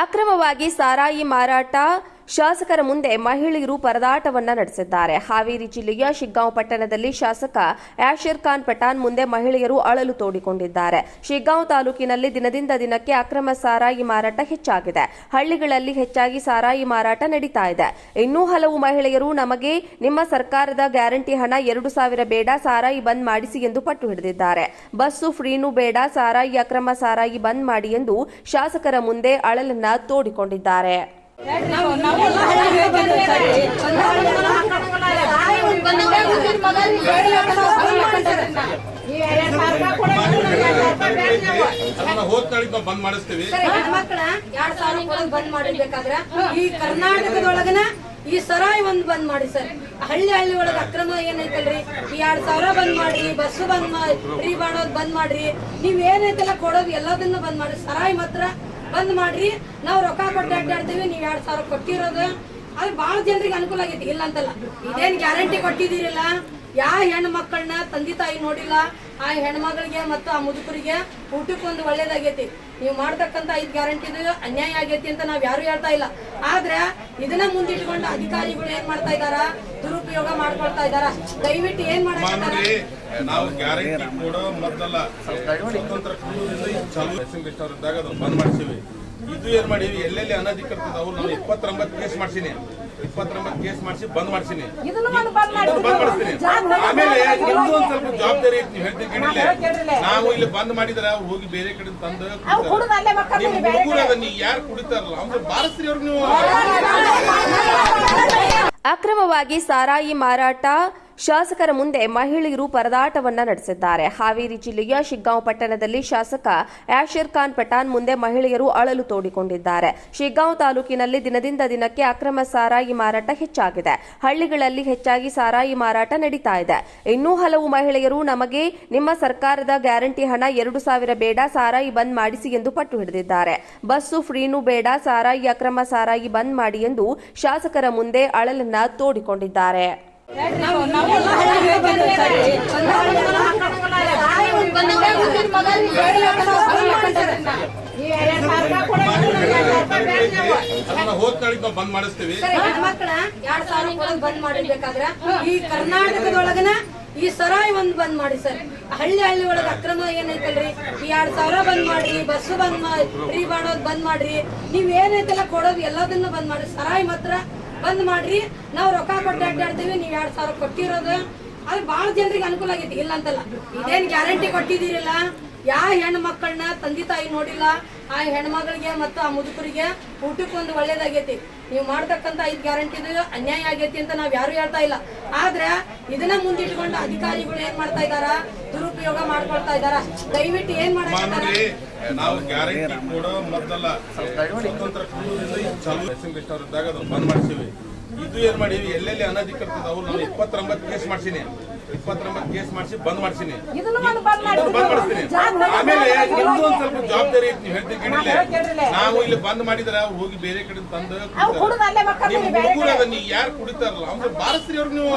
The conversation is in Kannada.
ಅಕ್ರಮವಾಗಿ ಸಾರಾಯಿ ಮಾರಾಟ ಶಾಸಕರ ಮುಂದೆ ಮಹಿಳೆಯರು ಪರದಾಟವನ್ನ ನಡೆಸಿದ್ದಾರೆ. ಹಾವೇರಿ ಜಿಲ್ಲೆಯ ಶಿಗ್ಗಾಂವ್ ಪಟ್ಟಣದಲ್ಲಿ ಶಾಸಕ ಆಶೀರ್ ಖಾನ್ ಪಠಾಣ್ ಮುಂದೆ ಮಹಿಳೆಯರು ಅಳಲು ತೋಡಿಕೊಂಡಿದ್ದಾರೆ. ಶಿಗ್ಗಾಂವ್ ತಾಲೂಕಿನಲ್ಲಿ ದಿನದಿಂದ ದಿನಕ್ಕೆ ಅಕ್ರಮ ಸಾರಾಯಿ ಮಾರಾಟ ಹೆಚ್ಚಾಗಿದೆ. ಹಳ್ಳಿಗಳಲ್ಲಿ ಹೆಚ್ಚಾಗಿ ಸಾರಾಯಿ ಮಾರಾಟ ನಡೀತಾ ಇದೆ. ಇನ್ನೂ ಹಲವು ಮಹಿಳೆಯರು ನಮಗೆ ನಿಮ್ಮ ಸರ್ಕಾರದ ಗ್ಯಾರಂಟಿ ಹಣ 2,000 ಬೇಡ, ಸಾರಾಯಿ ಬಂದ್ ಮಾಡಿಸಿ ಎಂದು ಪಟ್ಟು ಹಿಡಿದಿದ್ದಾರೆ. ಬಸ್ಸು ಫ್ರೀನೂ ಬೇಡ, ಸಾರಾಯಿ ಅಕ್ರಮ ಸಾರಾಯಿ ಬಂದ್ ಮಾಡಿ ಎಂದು ಶಾಸಕರ ಮುಂದೆ ಅಳಲನ್ನ ತೋಡಿಕೊಂಡಿದ್ದಾರೆ. ಬಂದ್ ಮಾಡಿಸ್ತೀವಿ. ಬಂದ್ ಮಾಡಿರ್ಬೇಕಾದ್ರ ಈ ಕರ್ನಾಟಕದೊಳಗನ ಈ ಸರಾಯಿ ಒಂದ್ ಬಂದ್ ಮಾಡಿ ಸರ್. ಹಳ್ಳಿ ಒಳಗ ಅಕ್ರಮ ಏನೈತಲ್ರಿ, ಈ 2,000 ಬಂದ್ ಮಾಡ್ರಿ, ಬಸ್ ಬಂದ್ ಫ್ರೀ ಮಾಡೋದ್ ಬಂದ್ ಮಾಡ್ರಿ, ನೀವ್ ಏನೈತಲ್ಲ ಕೊಡೋದು ಎಲ್ಲದನ್ನ ಬಂದ್ ಮಾಡ್ರಿ, ಸರಾಯಿ ಮಾತ್ರ ಬಂದ್ ಮಾಡ್ರಿ. ನಾವ್ ರೊಕ್ಕ ಕೊಟ್ಟು ಅಡ್ಡಾಡ್ತೀವಿ, ನೀವ್ 2,000 ಕೊಟ್ಟಿರೋದು ಅದು ಬಹಳ ಜನರಿಗೆ ಅನುಕೂಲ ಆಗೈತಿ, ಇಲ್ಲ ಅಂತಲ್ಲ. ಇದೇನ್ ಗ್ಯಾರಂಟಿ ಕೊಟ್ಟಿದ್ದೀರಿಲ್ಲ, ಯಾವ ಹೆಣ್ಣು ಮಕ್ಕಳನ್ನ ತಂದೆ ತಾಯಿ ನೋಡಿಲ್ಲ, ಆ ಹೆಣ್ಮಗಳಿಗೆ ಮತ್ತು ಆ ಮುದುಕರಿಗೆ ಊಟಕ್ಕೊಂದು ಒಳ್ಳೇದಾಗೈತಿ. ನೀವು ಮಾಡ್ತಕ್ಕಂಥ 5 ಗ್ಯಾರಂಟಿದು ಅನ್ಯಾಯ ಆಗೈತಿ ಅಂತ ನಾವ್ ಯಾರು ಹೇಳ್ತಾ ಇಲ್ಲ. ಆದ್ರೆ ಇದನ್ನ ಮುಂದಿಟ್ಕೊಂಡು ಅಧಿಕಾರಿಗಳು ಏನ್ ಮಾಡ್ತಾ ಇದಾರ, ದುರುಪಯೋಗ ಮಾಡ್ಕೊಳ್ತಾ ಇದಾರ. ದಯವಿಟ್ಟು ಏನ್ ಮಾಡಕ್ಕೆ ನಾವು ಗ್ಯಾರಂಟಿ ಕೊಡೋ ಮೊದಲ ಸ್ವತಂತ್ರ ಇದ್ದಾಗ ಅದನ್ನ ಬಂದ್ ಮಾಡಿಸಿವಿ. ಇದು ಏನ್ ಮಾಡಿವಿ, ಎಲ್ಲೆಲ್ಲಿ ಅನಧಿಕೃತ ಅವ್ರು ನಾವು 29 ಕೇಸ್ ಮಾಡ್ಸಿನಿ, 29 ಕೇಸ್ ಮಾಡಿಸಿ ಬಂದ್ ಮಾಡ್ಸಿನಿ, ಬಂದ್ ಮಾಡಿಸ್ತೀನಿ. ಆಮೇಲೆ ಇನ್ನೂ ಒಂದ್ ಸ್ವಲ್ಪ ಜವಾಬ್ದಾರಿ ಐತಿ. ನೀವು ಹೇಳ್ತೀನಿ, ನಾವು ಇಲ್ಲಿ ಬಂದ್ ಮಾಡಿದ್ರ ಅವ್ರು ಹೋಗಿ ಬೇರೆ ಕಡೆ ತಂದು ನಿಮ್ ಹುಡುಗರು ಅದನ್ನ ಯಾರು ಕುಡಿತಾರಲ್ಲ ಅವ್ರು ಬಾರಿಸ್ರಿ ಅವ್ರಿಗೆ ನೀವು. ಅಕ್ರಮವಾಗಿ ಸಾರಾಯಿ ಮಾರಾಟ ಶಾಸಕರ ಮುಂದೆ ಮಹಿಳೆಯರು ಪರದಾಟವನ್ನ ನಡೆಸಿದ್ದಾರೆ. ಹಾವೇರಿ ಜಿಲ್ಲೆಯ ಶಿಗ್ಗಾಂವ್ ಪಟ್ಟಣದಲ್ಲಿ ಶಾಸಕ ಆಶೀರ್ ಖಾನ್ ಪಠಾಣ್ ಮುಂದೆ ಮಹಿಳೆಯರು ಅಳಲು ತೋಡಿಕೊಂಡಿದ್ದಾರೆ. ಶಿಗ್ಗಾಂವ್ ತಾಲೂಕಿನಲ್ಲಿ ದಿನದಿಂದ ದಿನಕ್ಕೆ ಅಕ್ರಮ ಸಾರಾಯಿ ಮಾರಾಟ ಹೆಚ್ಚಾಗಿದೆ. ಹಳ್ಳಿಗಳಲ್ಲಿ ಹೆಚ್ಚಾಗಿ ಸಾರಾಯಿ ಮಾರಾಟ ನಡೀತಾ ಇದೆ. ಇನ್ನೂ ಹಲವು ಮಹಿಳೆಯರು ನಮಗೆ ನಿಮ್ಮ ಸರ್ಕಾರದ ಗ್ಯಾರಂಟಿ ಹಣ 2,000 ಬೇಡ, ಸಾರಾಯಿ ಬಂದ್ ಮಾಡಿಸಿ ಎಂದು ಪಟ್ಟು ಹಿಡಿದಿದ್ದಾರೆ. ಬಸ್ಸು ಫ್ರೀನೂ ಬೇಡ, ಸಾರಾಯಿ ಅಕ್ರಮ ಸಾರಾಯಿ ಬಂದ್ ಮಾಡಿ ಎಂದು ಶಾಸಕರ ಮುಂದೆ ಅಳಲನ್ನ ತೋಡಿಕೊಂಡಿದ್ದಾರೆ. ಬಂದ್ ಮಾಡಿಸ್ತೀವಿ. ಹೆಣ್ಮಕ್ಳ 2,000 ಬಂದ್ ಮಾಡಿರ್ಬೇಕಾದ್ರ ಈ ಕರ್ನಾಟಕದೊಳಗನ ಈ ಸರಾಯಿ ಒಂದ್ ಬಂದ್ ಮಾಡಿ ಸರ್. ಹಳ್ಳಿ ಒಳಗ ಅಕ್ರಮ ಏನೈತಲ್ರಿ, ಈ 2,000 ಬಂದ್ ಮಾಡ್ರಿ, ಬಸ್ ಬಂದ್ ಫ್ರೀ ಮಾಡೋದ್ ಬಂದ್ ಮಾಡ್ರಿ, ನೀವ್ ಏನೈತಲ್ಲ ಕೊಡೋದು ಎಲ್ಲದನ್ನ ಬಂದ್ ಮಾಡ್ರಿ, ಸರಾಯಿ ಮಾತ್ರ ಬಂದ್ ಮಾಡ್ರಿ. ನಾವ್ ರೊಕ್ಕ ಕೊಟ್ಟು ಅಡ್ಡಾಡ್ತೀವಿ, ನೀವ್ 2,000 ಕೊಟ್ಟಿರೋದು ಅದು ಬಹಳ ಜನರಿಗೆ ಅನುಕೂಲ ಆಗೈತಿ, ಇಲ್ಲ ಅಂತಲ್ಲ. ಇದೇನ್ ಗ್ಯಾರಂಟಿ ಕೊಟ್ಟಿದ್ದೀರಿಲ್ಲ, ಯಾವ ಹೆಣ್ಣು ಮಕ್ಕಳನ್ನ ತಂದೆ ತಾಯಿ ನೋಡಿಲ್ಲ, ಆ ಹೆಣ್ಮಗಳಿಗೆ ಮತ್ತು ಆ ಮುದುಕರಿಗೆ ಊಟಕ್ಕೊಂದು ಒಳ್ಳೇದಾಗೈತಿ. ನೀವು ಮಾಡ್ತಕ್ಕಂಥ 5 ಗ್ಯಾರಂಟಿದು ಅನ್ಯಾಯ ಆಗೈತಿ ಅಂತ ನಾವ್ ಯಾರು ಹೇಳ್ತಾ ಇಲ್ಲ. ಆದ್ರೆ ಇದನ್ನ ಮುಂದಿಟ್ಕೊಂಡು ಅಧಿಕಾರಿಗಳು ಏನ್ ಮಾಡ್ತಾ ಇದಾರ, ದುರುಪಯೋಗ ಮಾಡ್ಕೊಳ್ತಾ ಇದಾರ. ದಯವಿಟ್ಟು ಏನ್ ಮಾಡಕ್ಕೆ ನಾವು ಗ್ಯಾರಂಟಿ ಕೊಡೋ ಮೊದಲ ಸ್ವತಂತ್ರ ಇದ್ದಾಗ ಅದನ್ನ ಬಂದ್ ಮಾಡಿಸಿವಿ. ಇದು ಏನ್ ಮಾಡಿವಿ, ಎಲ್ಲೆಲ್ಲಿ ಅನಧಿಕೃತ ಅವ್ರು ನಾವು 29 ಕೇಸ್ ಮಾಡ್ಸಿನಿ, 29 ಕೇಸ್ ಮಾಡಿಸಿ ಬಂದ್ ಮಾಡ್ಸಿನಿ, ಬಂದ್ ಮಾಡಿಸ್ತೀನಿ. ಆಮೇಲೆ ಇನ್ನೂ ಒಂದ್ ಸ್ವಲ್ಪ ಜವಾಬ್ದಾರಿ ಐತಿ. ನೀವು ಹೇಳ್ತೀನಿ, ನಾವು ಇಲ್ಲಿ ಬಂದ್ ಮಾಡಿದ್ರ ಅವ್ರು ಹೋಗಿ ಬೇರೆ ಕಡೆ ತಂದು ನಿಮ್ ಹುಡುಗರು ಅದನ್ನ ಯಾರು ಕುಡಿತಾರಲ್ಲ ಅವ್ರು ಬಾರಿಸ್ರಿ ಅವ್ರಿಗೆ ನೀವು.